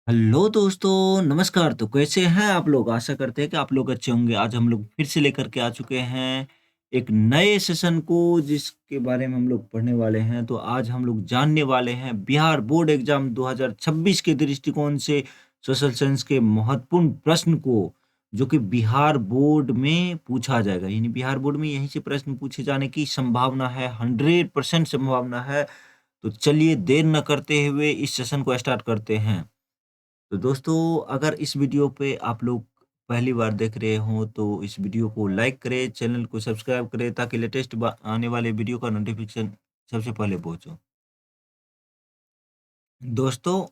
Hello दोस्तों, नमस्कार। तो कैसे हैं आप लोग? आशा करते हैं कि आप लोग अच्छे होंगे। आज हम लोग फिर से लेकर के आ चुके हैं एक नए सेशन को, जिसके बारे में हम लोग पढ़ने वाले हैं। तो आज हम लोग जानने वाले हैं बिहार बोर्ड एग्जाम 2026 के दृष्टिकोण से सोशल साइंस के महत्वपूर्ण प्रश्न को, जो कि बिहार बोर्ड में पूछा जाएगा। यानी बिहार बोर्ड में यहीं से प्रश्न पूछे जाने की संभावना है, 100% संभावना है। तो चलिए देर न करते हुए इस सेशन को स्टार्ट करते हैं। तो दोस्तों, अगर इस वीडियो पे आप लोग पहली बार देख रहे हो तो इस वीडियो को लाइक करें, चैनल को सब्सक्राइब करें, ताकि लेटेस्ट आने वाले वीडियो का नोटिफिकेशन सबसे पहले पहुंचो। दोस्तों,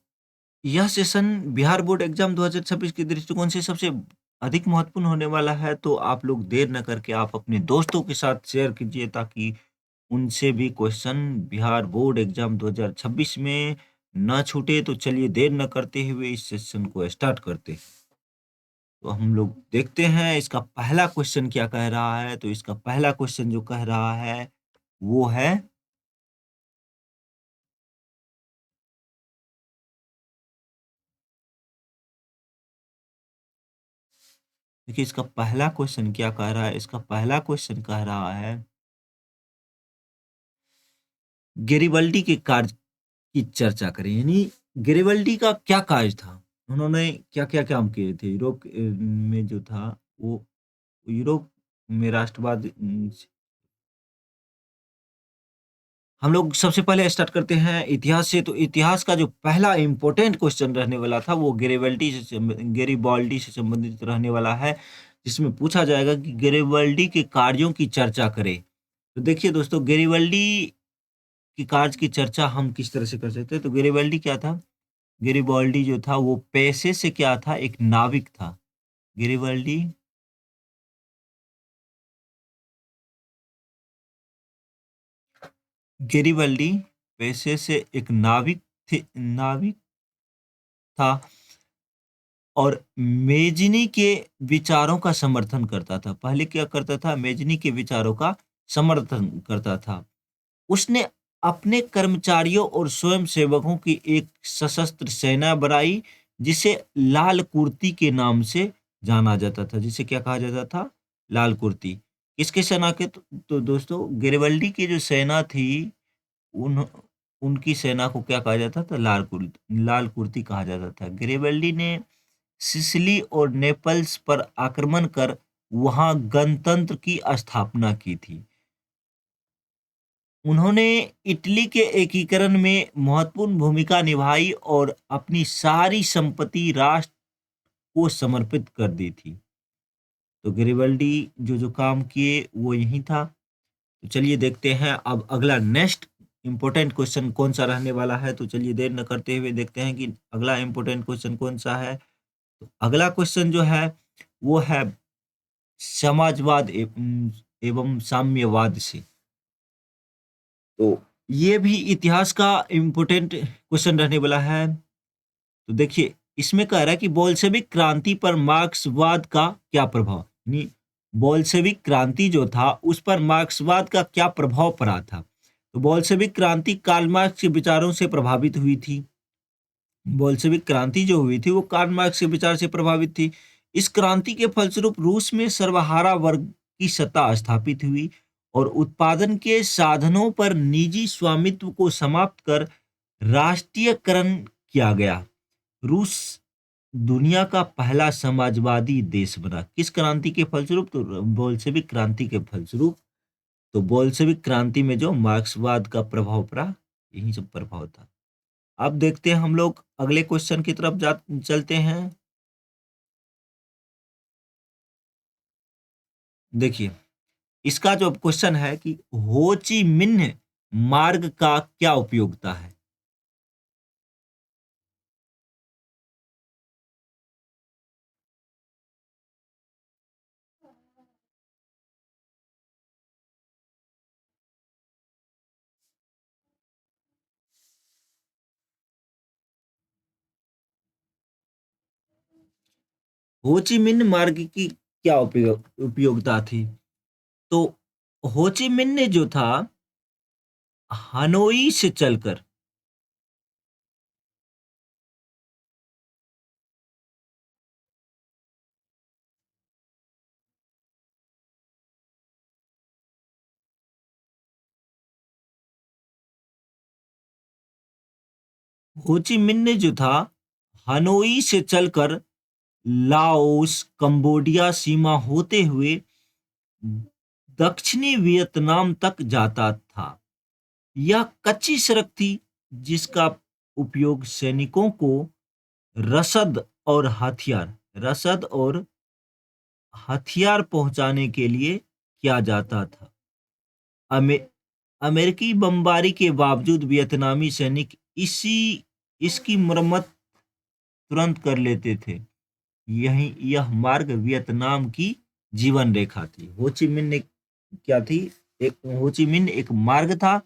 यह सेशन बिहार बोर्ड एग्जाम 2026 के दृष्टिकोण से सबसे अधिक महत्वपूर्ण होने वाला है। तो आप लोग देर न करके आप अपने दोस्तों के साथ शेयर कीजिए, ताकि उनसे भी क्वेश्चन बिहार बोर्ड एग्जाम 2026 में ना छूटे। तो चलिए देर न करते हुए इस सेशन को स्टार्ट करते हैं। तो हम लोग देखते हैं इसका पहला क्वेश्चन क्या कह रहा है। तो इसका पहला क्वेश्चन जो कह रहा है वो है, देखिए इसका पहला क्वेश्चन क्या कह रहा है। इसका पहला क्वेश्चन कह रहा है, गेरिबल्डी के कार्य की चर्चा करें। यानी गेरिबल्डी का क्या कार्य था, उन्होंने क्या क्या काम किए थे यूरोप में जो था वो, यूरोप में राष्ट्रवाद। हम लोग सबसे पहले स्टार्ट करते हैं इतिहास से। तो इतिहास का जो पहला इंपॉर्टेंट क्वेश्चन रहने वाला था वो गेरिबाल्डी से संबंधित रहने वाला है, जिसमें पूछा जाएगा कि गेरिबाल्डी के कार्यों की चर्चा करें। तो देखिए दोस्तों, गेरिबाल्डी की कार्य की चर्चा हम किस तरह से कर सकते हैं। तो गेरिबाल्डी क्या था? गेरिबाल्डी जो था वो पैसे से क्या था, एक नाविक था। गेरिबाल्डी गेरिबाल्डी पैसे से एक नाविक था, और मेजनी के विचारों का समर्थन करता था। पहले क्या करता था? मेजनी के विचारों का समर्थन करता था। उसने अपने कर्मचारियों और स्वयंसेवकों की एक सशस्त्र सेना बनाई, जिसे लाल कुर्ती के नाम से जाना जाता था। जिसे क्या कहा जाता था? लाल कुर्ती। किसके सेना के? तो दोस्तों, गेरिबल्डी की जो सेना थी, उन उनकी सेना को क्या कहा जाता था? लाल कुर्ती कहा जाता था। गेरिबल्डी ने सिसिली और नेपल्स पर आक्रमण कर वहां गणतंत्र की स्थापना की थी। उन्होंने इटली के एकीकरण में महत्वपूर्ण भूमिका निभाई और अपनी सारी संपत्ति राष्ट्र को समर्पित कर दी थी। तो गरिबल्डी जो काम किए वो यही था। तो चलिए देखते हैं अब अगला नेक्स्ट इंपॉर्टेंट क्वेश्चन कौन सा रहने वाला है। तो चलिए देर न करते हुए देखते हैं कि अगला इंपॉर्टेंट क्वेश्चन कौन सा है। तो अगला क्वेश्चन जो है वो है समाजवाद एवं साम्यवाद से। तो ये भी इतिहास का इम्पोर्टेंट क्वेश्चन रहने वाला है। तो देखिए, इसमें कह रहा है कि बोल्शेविक क्रांति पर मार्क्सवाद का क्या प्रभाव, यानी बोल्शेविक क्रांति जो था उस पर मार्क्सवाद का क्या प्रभाव पड़ा था। तो बोल्शेविक क्रांति कार्ल मार्क्स के विचारों से प्रभावित हुई थी। बोल्शेविक क्रांति जो हुई थी वो कार्ल मार्क्स के विचार से प्रभावित थी। इस क्रांति के फलस्वरूप रूस में सर्वहारा वर्ग की सत्ता स्थापित हुई, और उत्पादन के साधनों पर निजी स्वामित्व को समाप्त कर राष्ट्रीयकरण किया गया। रूस दुनिया का पहला समाजवादी देश बना। किस क्रांति के फलस्वरूप? तो बोल्शेविक क्रांति के फलस्वरूप। तो बोल्शेविक क्रांति में जो मार्क्सवाद का प्रभाव पड़ा, यही सब प्रभाव था। अब देखते हैं, हम लोग अगले क्वेश्चन की तरफ जा चलते हैं। देखिए, इसका जो क्वेश्चन है कि हो ची मिन्ह मार्ग का क्या उपयोगिता है। हो ची मिन्ह मार्ग की क्या उपयोगिता थी? तो हो ची मिन्ह जो था, हनोई से चलकर हो ची मिन्ह ने जो था हनोई से चलकर लाओस, कंबोडिया सीमा होते हुए दक्षिणी वियतनाम तक जाता था। यह कच्ची सड़क थी जिसका उपयोग सैनिकों को रसद और रसद और हथियार पहुंचाने के लिए किया जाता था। अमे, अमेरिकी बमबारी के बावजूद वियतनामी सैनिक इसी इसकी मरम्मत तुरंत कर लेते थे। यही यह मार्ग वियतनाम की जीवन रेखा थी। हो ची मिन्ह ने क्या थी? एक हो ची मिन्ह एक मार्ग था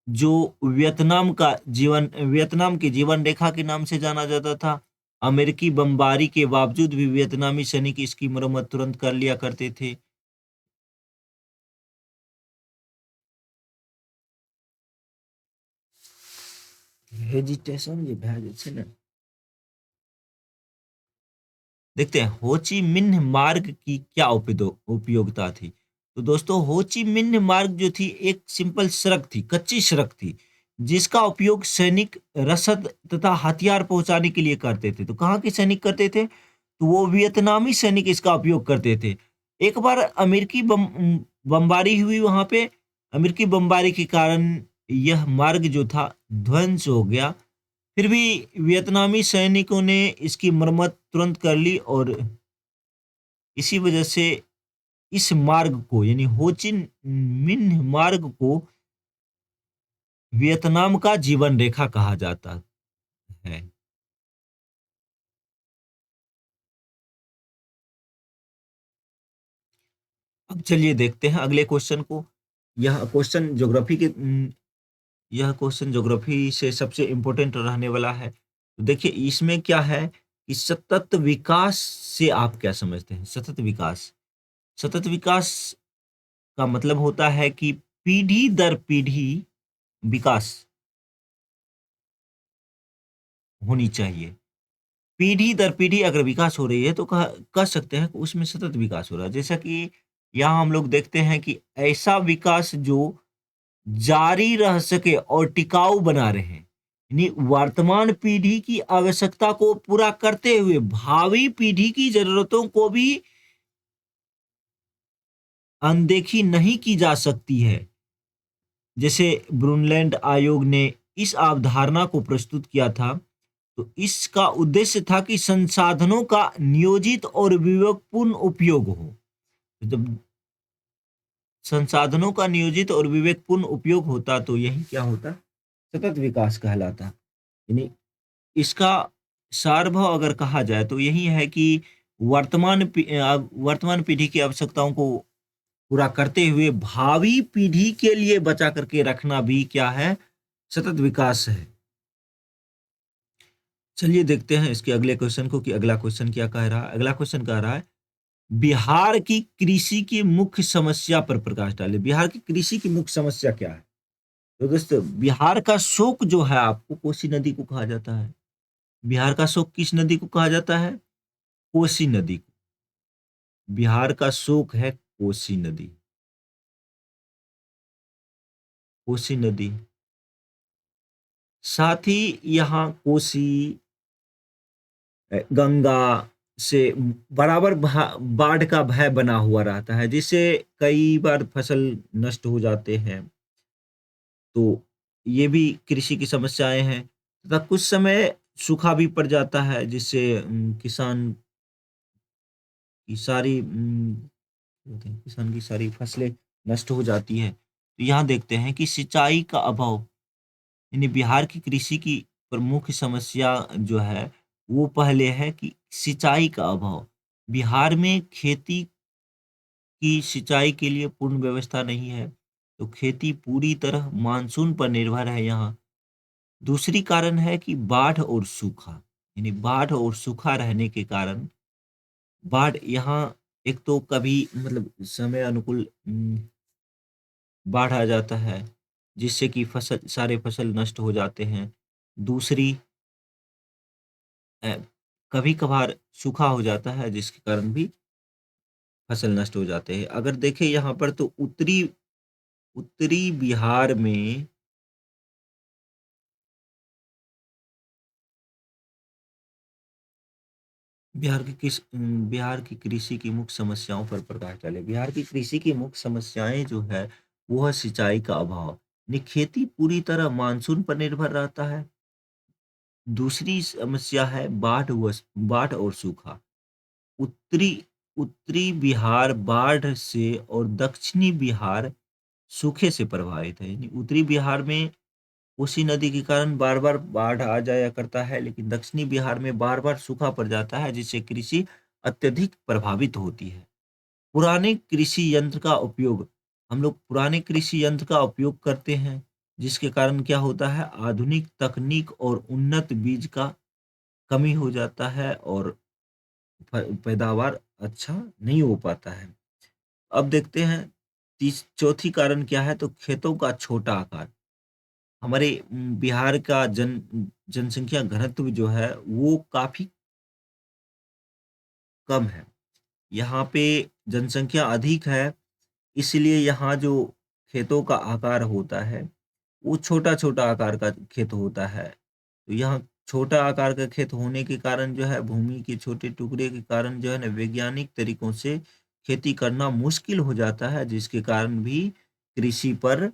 जो वियतनाम की जीवन रेखा के नाम से जाना जाता था। अमेरिकी बमबारी के बावजूद भी वियतनामी सैनिक इसकी मरम्मत तुरंत कर लिया करते थे। हेजिटेशन ये भए जाइ छै ने। देखते हैं हो ची मिन्ह मार्ग की क्या उपयोगिता थी। तो दोस्तों हो ची मिन्ह मार्ग जो थी एक सिंपल सड़क थी, कच्ची सड़क थी, जिसका उपयोग सैनिक रसद तथा हथियार पहुंचाने के लिए करते थे। तो कहाँ के सैनिक करते थे? तो वो वियतनामी सैनिक इसका उपयोग करते थे। एक बार अमेरिकी बमबारी हुई वहां पे। अमेरिकी बमबारी के कारण यह मार्ग जो था ध्वंस हो गया। फिर भी वियतनामी सैनिकों ने इसकी मरम्मत तुरंत कर ली और इसी वजह से इस मार्ग को यानी हो ची मिन्ह मार्ग को वियतनाम का जीवन रेखा कहा जाता है। अब चलिए देखते हैं अगले क्वेश्चन को। यह क्वेश्चन ज्योग्राफी के यह क्वेश्चन ज्योग्राफी से सबसे इंपॉर्टेंट रहने वाला है। तो देखिए इसमें क्या है कि सतत विकास से आप क्या समझते हैं? सतत विकास का मतलब होता है कि पीढ़ी दर पीढ़ी विकास होनी चाहिए। पीढ़ी दर पीढ़ी अगर विकास हो रही है तो कह सकते हैं कि उसमें सतत विकास हो रहा है। जैसा कि यहाँ हम लोग देखते हैं कि ऐसा विकास जो जारी रह सके और टिकाऊ बना रहे, यानी वर्तमान पीढ़ी की आवश्यकता को पूरा करते हुए भावी पीढ़ी की जरूरतों को भी अनदेखी नहीं की जा सकती है। जैसे ब्रुनलैंड आयोग ने इस अवधारणा को प्रस्तुत किया था। तो इसका उद्देश्य था कि संसाधनों का नियोजित और विवेकपूर्ण उपयोग हो। जब संसाधनों का नियोजित और विवेकपूर्ण उपयोग होता तो यही क्या होता? सतत विकास कहलाता। यानी इसका सारभाव अगर कहा जाए तो यही है कि वर्तमान पीढ़ी की आवश्यकताओं को पूरा करते हुए भावी पीढ़ी के लिए बचा करके रखना भी क्या है? सतत विकास है। चलिए देखते हैं इसके अगले क्वेश्चन को कि अगला क्वेश्चन क्या कह रहा है। अगला क्वेश्चन कह रहा है बिहार की कृषि की मुख्य समस्या पर प्रकाश डाले। बिहार की कृषि की मुख्य समस्या क्या है? तो दोस्तों बिहार का शोक जो है आपको कोसी नदी को कहा जाता है। बिहार का शोक किस नदी को कहा जाता है? कोसी नदी को। बिहार का शोक है कोसी नदी। कोसी नदी। साथ ही यहाँ कोसी गंगा से बराबर बाढ़ का भय बना हुआ रहता है, जिससे कई बार फसल नष्ट हो जाते हैं। तो ये भी कृषि की समस्याएं हैं तथा कुछ समय सूखा भी पड़ जाता है, जिससे किसान की सारी किसान की सारी फसलें नष्ट हो जाती है। तो यहाँ देखते हैं कि सिंचाई का अभाव, यानी बिहार की कृषि की प्रमुख समस्या जो है वो पहले है कि सिंचाई का अभाव। बिहार में खेती की सिंचाई के लिए पूर्ण व्यवस्था नहीं है। तो खेती पूरी तरह मानसून पर निर्भर है यहाँ। दूसरी कारण है कि बाढ़ और सूखा, यानी बाढ़ और सूखा रहने के कारण बाढ़ यहाँ एक तो कभी मतलब समय अनुकूल बाढ़ आ जाता है, जिससे कि सारे फसल नष्ट हो जाते हैं। दूसरी कभी कभार सूखा हो जाता है जिसके कारण भी फसल नष्ट हो जाते हैं। अगर देखें यहाँ पर तो उत्तरी उत्तरी बिहार में बिहार की कृषि की मुख्य समस्याओं पर प्रकाश डालें। बिहार की कृषि की मुख्य समस्याएं जो है वो है सिंचाई का अभाव। खेती पूरी तरह मानसून पर निर्भर रहता है। दूसरी समस्या है बाढ़ और सूखा। उत्तरी उत्तरी बिहार बाढ़ से और दक्षिणी बिहार सूखे से प्रभावित है। यानी उत्तरी बिहार में कोसी नदी के कारण बार-बार बाढ़ आ जाया करता है, लेकिन दक्षिणी बिहार में बार-बार सूखा पड़ जाता है, जिससे कृषि अत्यधिक प्रभावित होती है। पुराने कृषि यंत्र का उपयोग हम लोग पुराने कृषि यंत्र का उपयोग करते हैं, जिसके कारण क्या होता है, आधुनिक तकनीक और उन्नत बीज का कमी हो जाता है और पैदावार अच्छा नहीं हो पाता है। अब देखते हैं तीस चौथी कारण क्या है, तो खेतों का छोटा आकार। हमारे बिहार का जनसंख्या घनत्व जो है वो काफ़ी कम है। यहाँ पे जनसंख्या अधिक है, इसलिए यहाँ जो खेतों का आकार होता है, वो छोटा-छोटा आकार का खेत होता है। तो यहाँ छोटा आकार का खेत होने के कारण जो है भूमि के छोटे टुकड़े के कारण जो है ना वैज्ञानिक तरीकों से खेती करना मुश्किल हो जाता है, जिसके कारण भी कृषि पर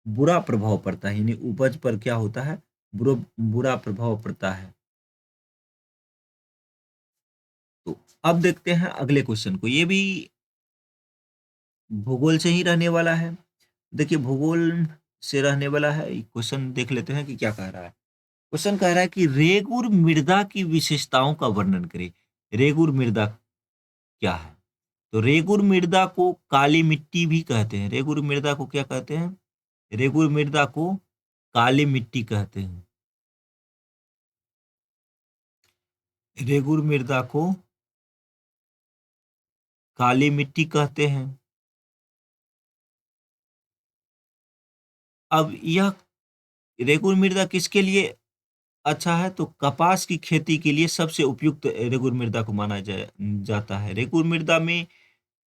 बुरा प्रभाव पड़ता है। यानी उपज पर क्या होता है, बुरा बुरा प्रभाव पड़ता है। तो अब देखते हैं अगले क्वेश्चन को। ये भी भूगोल से ही रहने वाला है। देखिए भूगोल से रहने वाला है। क्वेश्चन देख लेते हैं कि क्या कह रहा है। क्वेश्चन कह रहा है कि रेगुर मृदा की विशेषताओं का वर्णन करें। रेगुर मृदा क्या है? तो रेगुर मृदा को काली मिट्टी भी कहते हैं। रेगुर मृदा को क्या कहते हैं? रेगुर मृदा को काली मिट्टी कहते हैं। रेगुर मृदा को काली मिट्टी कहते हैं। अब यह रेगुर मृदा किसके लिए अच्छा है, तो कपास की खेती के लिए सबसे उपयुक्त रेगुर मृदा को माना जाता है। रेगुर मृदा में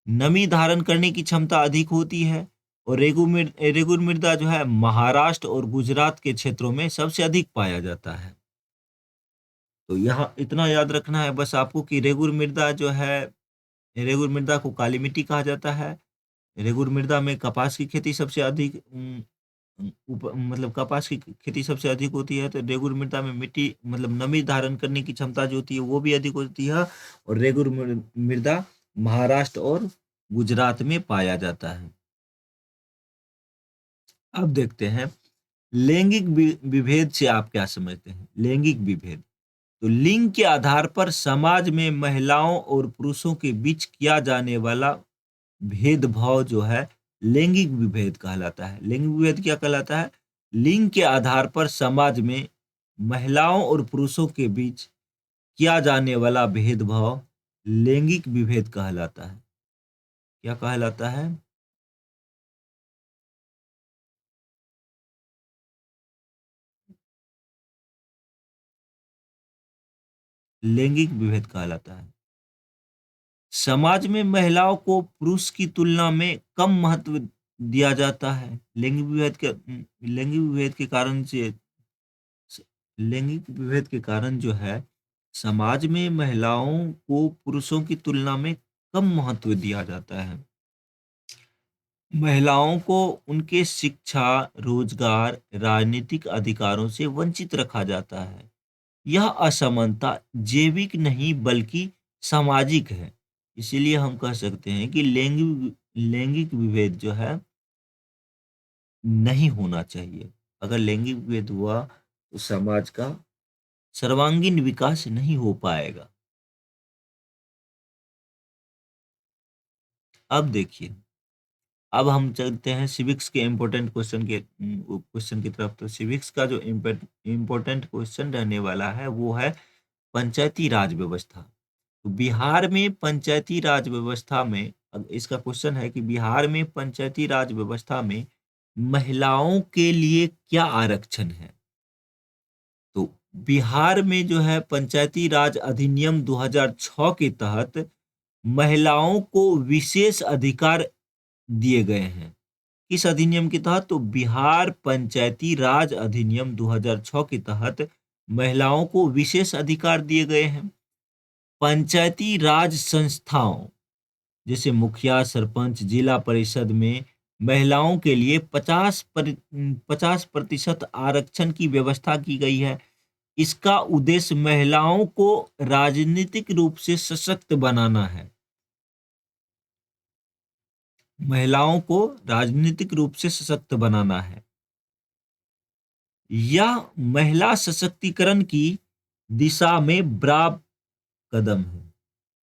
नमी धारण करने की क्षमता अधिक होती है और रेगुर मृदा जो है महाराष्ट्र और गुजरात के क्षेत्रों में सबसे अधिक पाया जाता है। तो यहाँ इतना याद रखना है बस आपको कि रेगुर मृदा जो है, रेगुर मृदा को काली मिट्टी कहा जाता है। रेगुर मृदा में कपास की खेती सबसे अधिक मतलब कपास की खेती सबसे अधिक होती है, तो रेगुर मृदा में मिट्टी मतलब नमी धारण करने की क्षमता जो होती है वो भी अधिक होती है और रेगुर मृदा महाराष्ट्र और गुजरात में पाया जाता है। अब देखते हैं लैंगिक विभेद से आप क्या समझते हैं? लैंगिक विभेद तो लिंग के आधार पर समाज में महिलाओं और पुरुषों के बीच किया जाने वाला भेदभाव जो है लैंगिक विभेद कहलाता है। लैंगिक विभेद क्या कहलाता है? लिंग के आधार पर समाज में महिलाओं और पुरुषों के बीच किया जाने वाला भेदभाव लैंगिक विभेद कहलाता है। क्या कहलाता है? लैंगिक विभेद कहलाता है। समाज में महिलाओं को पुरुष की तुलना में कम महत्व दिया जाता है। लैंगिक विभेद के कारण से लैंगिक विभेद के कारण जो है समाज में महिलाओं को पुरुषों की तुलना में कम महत्व दिया जाता है। महिलाओं को उनके शिक्षा, रोजगार, राजनीतिक अधिकारों से वंचित रखा जाता है। यह असमानता जैविक नहीं बल्कि सामाजिक है। इसीलिए हम कह सकते हैं कि लैंगिक विभेद जो है नहीं होना चाहिए। अगर लैंगिक विभेद हुआ तो समाज का सर्वांगीण विकास नहीं हो पाएगा। अब देखिए, अब हम चलते हैं सिविक्स के इम्पोर्टेंट क्वेश्चन की तरफ। तो सिविक्स का जो इम्पोर्टेंट क्वेश्चन रहने वाला है वो है पंचायती राज व्यवस्था। तो बिहार में पंचायती राज व्यवस्था में अब इसका क्वेश्चन है कि बिहार में पंचायती राज व्यवस्था में महिलाओं के लिए क्या आरक्षण है? तो बिहार में जो है पंचायती राज अधिनियम 2006 के तहत महिलाओं को विशेष अधिकार दिए गए हैं। किस अधिनियम के तहत? तो बिहार पंचायती राज अधिनियम 2006 के तहत महिलाओं को विशेष अधिकार दिए गए हैं। पंचायती राज संस्थाओं जैसे मुखिया, सरपंच, जिला परिषद में महिलाओं के लिए 50% आरक्षण की व्यवस्था की गई है। इसका उद्देश्य महिलाओं को राजनीतिक रूप से सशक्त बनाना है। महिलाओं को राजनीतिक रूप से सशक्त बनाना है। यह महिला सशक्तिकरण की दिशा में बड़ा कदम है।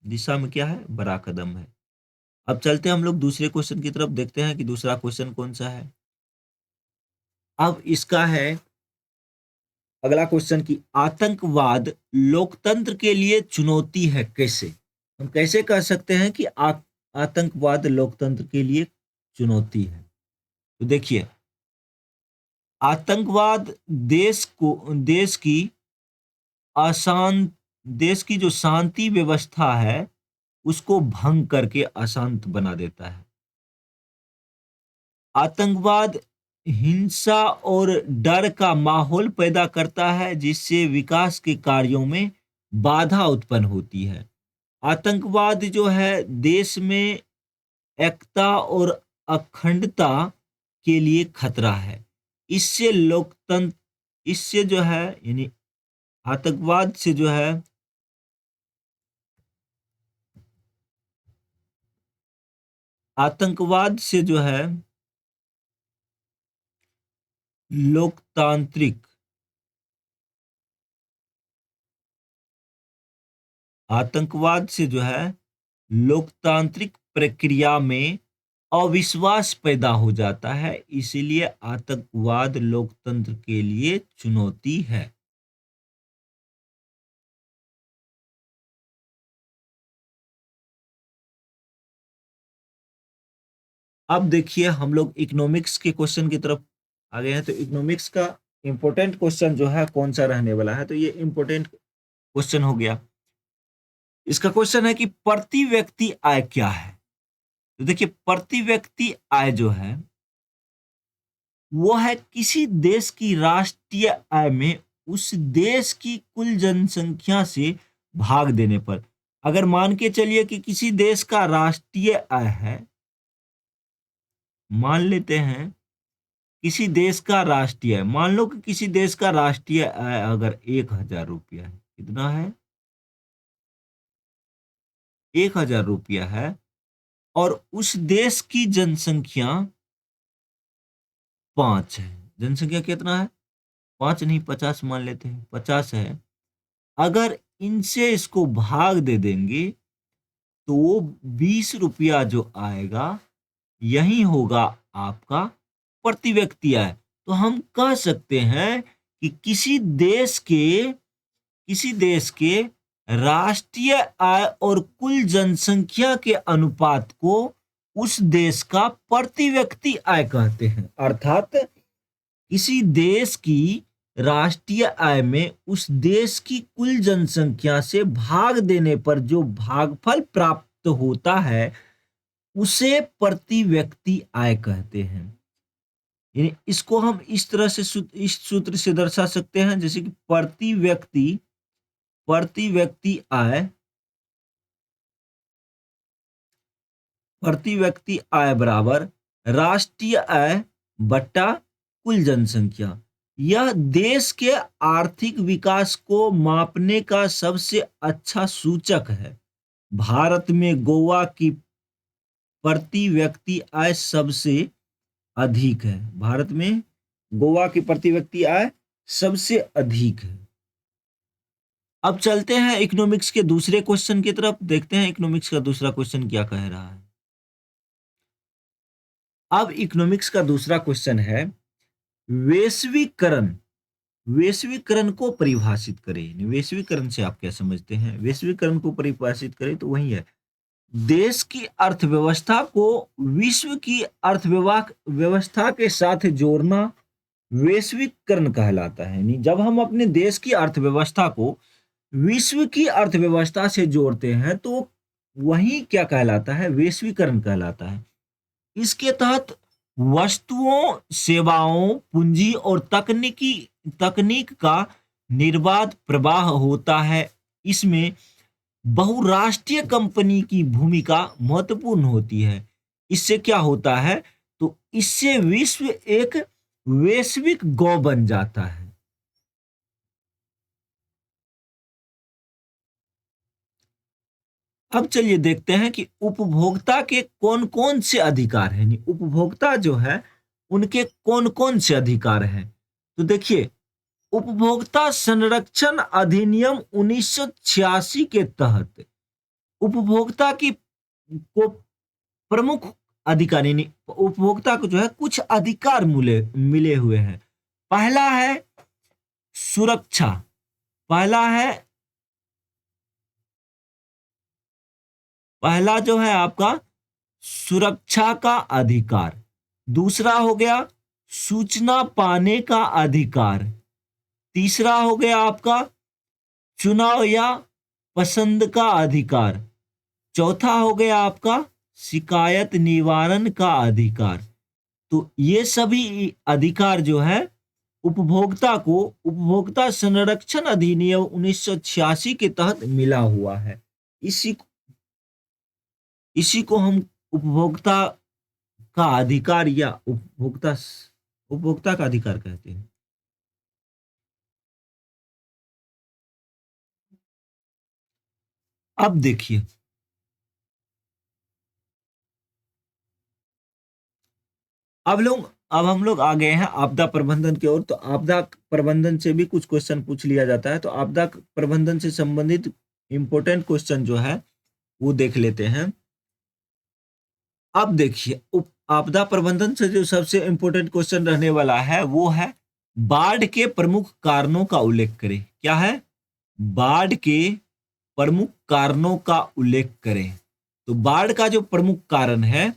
दिशा में क्या है? बड़ा कदम है। अब चलते हैं हम लोग दूसरे क्वेश्चन की तरफ, देखते हैं कि दूसरा क्वेश्चन कौन सा है। अब इसका है अगला क्वेश्चन की आतंकवाद लोकतंत्र के लिए चुनौती है कैसे? हम कैसे कह सकते हैं कि आतंकवाद लोकतंत्र के लिए चुनौती है? तो देखिए, आतंकवाद देश की अशांत देश की जो शांति व्यवस्था है उसको भंग करके अशांत बना देता है। आतंकवाद हिंसा और डर का माहौल पैदा करता है जिससे विकास के कार्यों में बाधा उत्पन्न होती है। आतंकवाद जो है देश में एकता और अखंडता के लिए खतरा है। इससे लोकतंत्र इससे जो है यानी आतंकवाद से जो है आतंकवाद से जो है लोकतांत्रिक आतंकवाद से जो है लोकतांत्रिक प्रक्रिया में अविश्वास पैदा हो जाता है। इसीलिए आतंकवाद लोकतंत्र के लिए चुनौती है। अब देखिए हम लोग इकोनॉमिक्स के क्वेश्चन की तरफ आ गए हैं। तो इकोनॉमिक्स का इंपॉर्टेंट क्वेश्चन जो है कौन सा रहने वाला है? तो ये इंपॉर्टेंट क्वेश्चन हो गया। इसका क्वेश्चन है कि प्रति व्यक्ति आय क्या है? तो देखिए, प्रति व्यक्ति आय जो है वो है किसी देश की राष्ट्रीय आय में उस देश की कुल जनसंख्या से भाग देने पर। अगर मान के चलिए कि किसी देश का राष्ट्रीय आय है, मान लेते हैं किसी देश का राष्ट्रीय आय, मान लो कि किसी देश का राष्ट्रीय आय अगर 1,000 रुपया है, कितना है? 1,000 रुपया है, और उस देश की जनसंख्या 5 है। जनसंख्या कितना है? 5 नहीं, 50 मान लेते हैं, 50 है। अगर इनसे इसको भाग दे देंगे तो वो 20 रुपया जो आएगा यही होगा आपका प्रति व्यक्ति आय। तो हम कह सकते हैं कि किसी देश के राष्ट्रीय आय और कुल जनसंख्या के अनुपात को उस देश का प्रति व्यक्ति आय कहते हैं। अर्थात किसी देश की राष्ट्रीय आय में उस देश की कुल जनसंख्या से भाग देने पर जो भागफल प्राप्त होता है उसे प्रति व्यक्ति आय कहते हैं। यानी इसको हम इस तरह से इस सूत्र से दर्शा सकते हैं, जैसे कि प्रति व्यक्ति आय बराबर राष्ट्रीय आय बट्टा कुल जनसंख्या। यह देश के आर्थिक विकास को मापने का सबसे अच्छा सूचक है। भारत में गोवा की प्रति व्यक्ति आय सबसे अधिक है। भारत में गोवा की प्रति व्यक्ति आय सबसे अधिक है। अब चलते हैं इकोनॉमिक्स के दूसरे क्वेश्चन की तरफ, देखते हैं इकोनॉमिक्स का दूसरा क्वेश्चन क्या कह रहा है। अब इकोनॉमिक्स का दूसरा क्वेश्चन है वैश्वीकरण। वैश्वीकरण को परिभाषित करें। वैश्वीकरण से आप क्या समझते हैं? वैश्वीकरण को परिभाषित करें तो वही है, देश की अर्थव्यवस्था को विश्व की अर्थव्यवस्था के साथ जोड़ना वैश्वीकरण कहलाता है। यानी जब हम अपने देश की अर्थव्यवस्था को विश्व की अर्थव्यवस्था से जोड़ते हैं तो वही क्या कहलाता है? वैश्वीकरण कहलाता है। इसके तहत वस्तुओं, सेवाओं, पूंजी और तकनीक का निर्बाध प्रवाह होता है। इसमें बहुराष्ट्रीय कंपनी की भूमिका महत्वपूर्ण होती है। इससे क्या होता है, तो इससे विश्व एक वैश्विक गौ बन जाता है। अब चलिए देखते हैं कि उपभोक्ता के कौन कौन से अधिकार हैं, यानी उपभोक्ता जो है उनके कौन कौन से अधिकार हैं। तो देखिए, उपभोक्ता संरक्षण अधिनियम 1986 के तहत उपभोक्ता की को प्रमुख अधिकार, यानी उपभोक्ता को जो है कुछ अधिकार मिले मिले हुए हैं। पहला है सुरक्षा, पहला है, पहला जो है आपका सुरक्षा का अधिकार। दूसरा हो गया सूचना पाने का अधिकार। तीसरा हो गया आपका चुनाव या पसंद का अधिकार। चौथा हो गया आपका शिकायत निवारण का अधिकार। तो ये सभी अधिकार जो है उपभोक्ता को उपभोक्ता संरक्षण अधिनियम 1986 के तहत मिला हुआ है। इसी इसी को हम उपभोक्ता का अधिकार या उपभोक्ता का अधिकार कहते हैं। अब देखिए, अब हम लोग आ गए हैं आपदा प्रबंधन की ओर। तो आपदा प्रबंधन से भी कुछ क्वेश्चन पूछ लिया जाता है। तो आपदा प्रबंधन से संबंधित इंपॉर्टेंट क्वेश्चन जो है वो देख लेते हैं। अब देखिए, आपदा प्रबंधन से जो सबसे इंपॉर्टेंट क्वेश्चन रहने वाला है वो है बाढ़ के प्रमुख कारणों का उल्लेख करें। क्या है? बाढ़ के प्रमुख कारणों का उल्लेख करें। तो बाढ़ का जो प्रमुख कारण है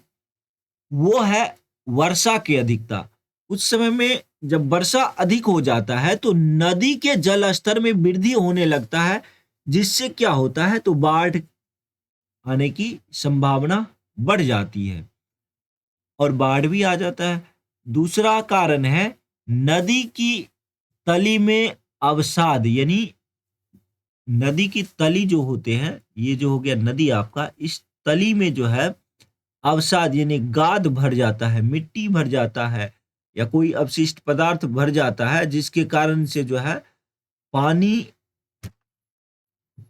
वो है वर्षा की अधिकता। उस समय में जब वर्षा अधिक हो जाता है तो नदी के जल स्तर में वृद्धि होने लगता है, जिससे क्या होता है, तो बाढ़ आने की संभावना बढ़ जाती है और बाढ़ भी आ जाता है। दूसरा कारण है नदी की तली में अवसाद, यानी नदी की तली जो होते हैं, ये जो हो गया नदी आपका, इस तली में जो है अवसाद यानी गाद भर जाता है, मिट्टी भर जाता है या कोई अपशिष्ट पदार्थ भर जाता है, जिसके कारण से जो है पानी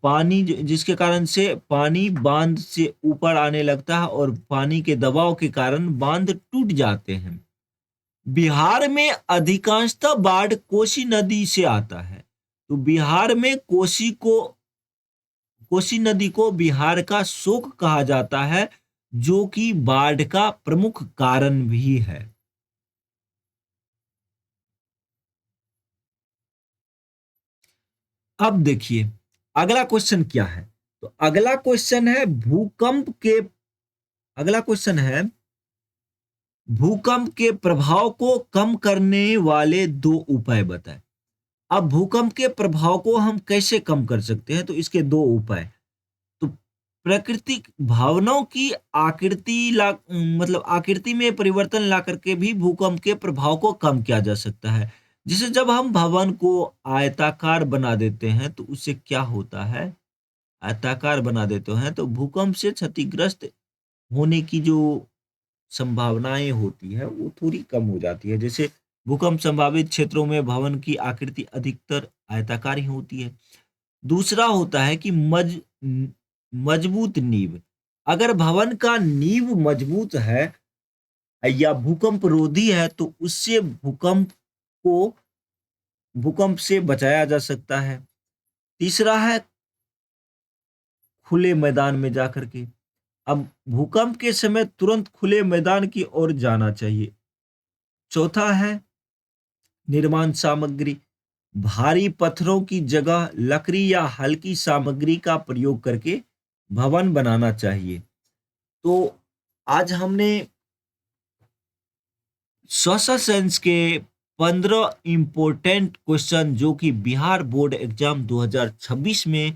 पानी जिसके कारण से पानी बांध से ऊपर आने लगता है और पानी के दबाव के कारण बांध टूट जाते हैं। बिहार में अधिकांशतः बाढ़ कोसी नदी से आता है। तो बिहार में कोसी नदी को बिहार का शोक कहा जाता है, जो कि बाढ़ का प्रमुख कारण भी है। अब देखिए अगला क्वेश्चन क्या है। तो अगला क्वेश्चन है अगला क्वेश्चन है भूकंप के प्रभाव को कम करने वाले दो उपाय बताएं। अब भूकंप के प्रभाव को हम कैसे कम कर सकते हैं, तो इसके दो उपाय। तो प्राकृतिक भावनाओं की मतलब आकृति में परिवर्तन ला करके भी भूकंप के प्रभाव को कम किया जा सकता है। जैसे जब हम भवन को आयताकार बना देते हैं तो उससे क्या होता है, आयताकार बना देते हैं तो भूकंप से क्षतिग्रस्त होने की जो संभावनाएं होती है वो थोड़ी कम हो जाती है। जैसे भूकंप संभावित क्षेत्रों में भवन की आकृति अधिकतर आयताकार ही होती है। दूसरा होता है कि मजबूत नींव। अगर भवन का नींव मजबूत है या भूकंप रोधी है तो उससे भूकंप से बचाया जा सकता है। तीसरा है खुले मैदान में जाकर के। अब भूकंप के समय तुरंत खुले मैदान की ओर जाना चाहिए। चौथा है निर्माण सामग्री। भारी पत्थरों की जगह लकड़ी या हल्की सामग्री का प्रयोग करके भवन बनाना चाहिए। तो आज हमने सोशल साइंस के 15 इंपॉर्टेंट क्वेश्चन जो कि बिहार बोर्ड एग्जाम 2026 में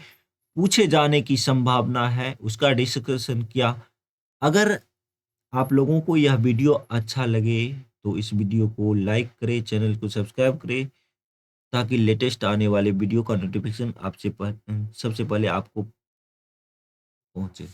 पूछे जाने की संभावना है उसका डिस्कशन किया। अगर आप लोगों को यह वीडियो अच्छा लगे तो इस वीडियो को लाइक करें, चैनल को सब्सक्राइब करें, ताकि लेटेस्ट आने वाले वीडियो का नोटिफिकेशन सबसे पहले आपको पहुंचे।